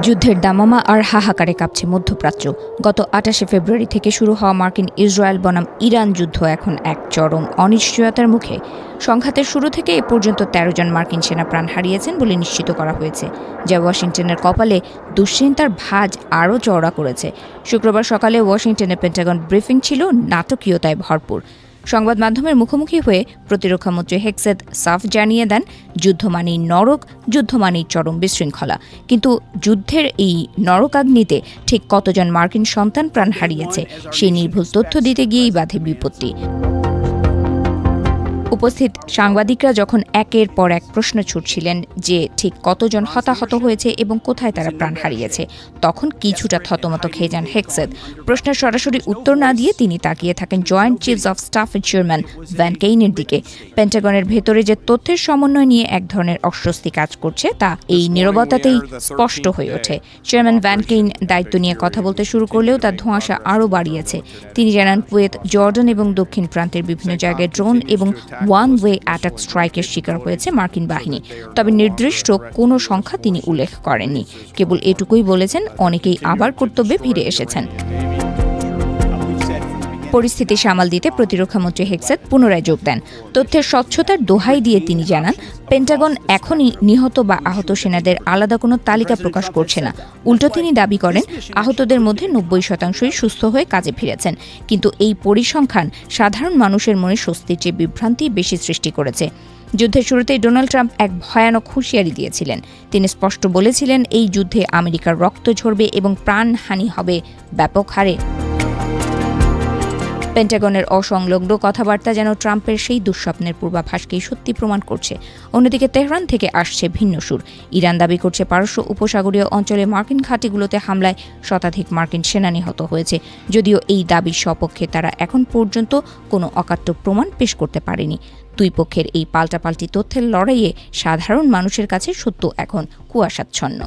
যুদ্ধের দামামা আর হাহাকারে কাঁপছে মধ্যপ্রাচ্য। গত ২৮শে ফেব্রুয়ারি থেকে শুরু হওয়া মার্কিন ইসরায়েল বনাম ইরান যুদ্ধ এখন এক চরম অনিশ্চয়তার মুখে। সংঘাতের শুরু থেকে এ পর্যন্ত ১৩ জন মার্কিন সেনা প্রাণ হারিয়েছেন বলে নিশ্চিত করা হয়েছে, যা ওয়াশিংটনের কপালে দুশ্চিন্তার ভাঁজ আরও চওড়া করেছে। শুক্রবার সকালে ওয়াশিংটনে পেন্টাগন ব্রিফিং ছিল নাটকীয়তায় ভরপুর। সংবাদ মাধ্যমের মুখোমুখি হয়ে প্রতিরক্ষামন্ত্রী হেক্সেত সাফ জানিয়ে দেন, যুদ্ধ মানেই নরক, যুদ্ধ মানেই চরম বিশৃঙ্খলা। কিন্তু যুদ্ধের এই নরকাগ্নিতে ঠিক কতজন মার্কিন সন্তান প্রাণ হারিয়েছে সেই নির্ভুল তথ্য দিতে গিয়েই বাধে বিপত্তি। উপস্থিত সাংবাদিকরা যখন একের পর এক প্রশ্ন ছুটছিলেন যে ঠিক কতজন হতাহত হয়েছে এবং কোথায় তারা প্রাণ হারিয়েছে, তখন কিছুটা থতমত খেয়ে যান হেক্সেত। প্রশ্নের সরাসরি উত্তর না দিয়ে তিনি তাকিয়ে থাকেন জয়েন্ট চিফস অফ স্টাফের চেয়ারম্যান ভ্যান কেইনের দিকে। পেন্টাগনের ভেতরে যে তথ্যের সমন্বয় নিয়ে এক ধরনের অস্বস্তি কাজ করছে তা এই নীরবতাতেই স্পষ্ট হয়ে ওঠে। চেয়ারম্যান ভ্যান কেইন দায়িত্ব নিয়ে কথা বলতে শুরু করলেও তার ধোঁয়াশা আরও বাড়িয়েছে। তিনি জানান, কুয়েত, জর্ডান এবং দক্ষিণ প্রান্তের বিভিন্ন জায়গায় ড্রোন এবং ওয়ান ওয়ে অ্যাটাক স্ট্রাইকের শিকার হয়েছে মার্কিন বাহিনী। তবে নির্দিষ্ট কোনো সংখ্যা তিনি উল্লেখ করেননি। কেবল এটুকুই বলেছেন, অনেকেই আবার কর্তব্যে ফিরে এসেছেন। পরিস্থিতি সামাল দিতে প্রতিরক্ষামন্ত্রী হেক্সেত পুনরায় যোগ দেন। তথ্যের স্বচ্ছতার দোহাই দিয়ে তিনি জানান, পেন্টাগন এখনই নিহত বা আহত সেনাদের আলাদা কোনো তালিকা প্রকাশ করছে না। উল্টো তিনি দাবি করেন, আহতদের মধ্যে ৯০%ই সুস্থ হয়ে কাজে ফিরেছেন। কিন্তু এই পরিসংখ্যান সাধারণ মানুষের মনে স্বস্তির চেয়ে বিভ্রান্তি বেশি সৃষ্টি করেছে। যুদ্ধের শুরুতেই ডোনাল্ড ট্রাম্প এক ভয়ানক হুঁশিয়ারি দিয়েছিলেন। তিনি স্পষ্ট বলেছিলেন, এই যুদ্ধে আমেরিকার রক্ত ঝরবে এবং প্রাণহানি হবে ব্যাপক হারে। পেন্টাগনের অসংলগ্ন কথাবার্তা যেন ট্রাম্পের সেই দুঃস্বপ্নের পূর্বাভাসকেই সত্যি প্রমাণ করছে। অন্যদিকে তেহরান থেকে আসছে ভিন্ন সুর। ইরান দাবি করছে, পারস্য উপসাগরীয় অঞ্চলে মার্কিন ঘাঁটিগুলোতে হামলায় শতাধিক মার্কিন সেনা নিহত হয়েছে। যদিও এই দাবির সপক্ষে তারা এখন পর্যন্ত কোনো অকাট্য প্রমাণ পেশ করতে পারেনি। দুই পক্ষের এই পাল্টাপাল্টি তথ্যের লড়াইয়ে সাধারণ মানুষের কাছে সত্য এখন কুয়াশাচ্ছন্ন।